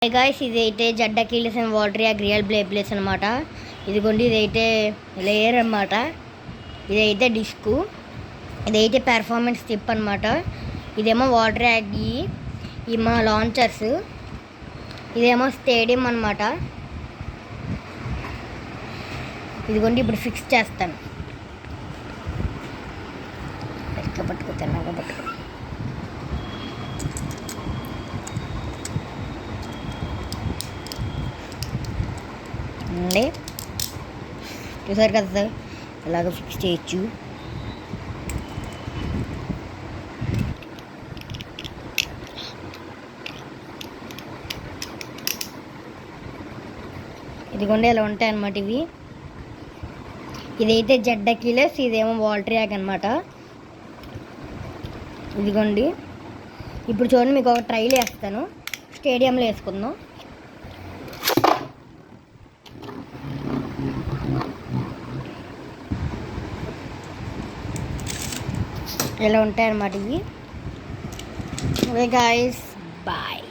Guys ఇదైతే జడ్డ కీలెస్ అండ్ వాటర్ యాక్ రియల్ ప్లేస్ అనమాట. ఇదిగోండి ఇదైతే లేయర్ అనమాట. ఇదైతే డిస్కు, ఇదైతే పెర్ఫార్మెన్స్ టిప్ అనమాట. ఇదేమో వాటర్ యాక్, ఇమా లాంచర్స్, ఇదేమో స్టేడియం అనమాట. ఇదిగోండి ఇప్పుడు ఫిక్స్ చేస్తాను. సరిగ్గా పట్టుకో, తెల్లగా పట్టుకో. అండి చూసారు కదా సార్, అలాగ ఫిక్స్ చేయొచ్చు. ఇదిగోండి ఇలా ఉంటాయి అన్నమాట ఇవి. ఇదైతే జడ్డ కీలెస్, ఇదేమో వాటర్ యాక్ అనమాట. ఇదిగోండి ఇప్పుడు చూడండి, మీకు ఒక ట్రైల్ వేస్తాను, స్టేడియంలో వేసుకుందాం. ఇలా ఉంటాయన్నమాట ఇవి. Okay guys, bye.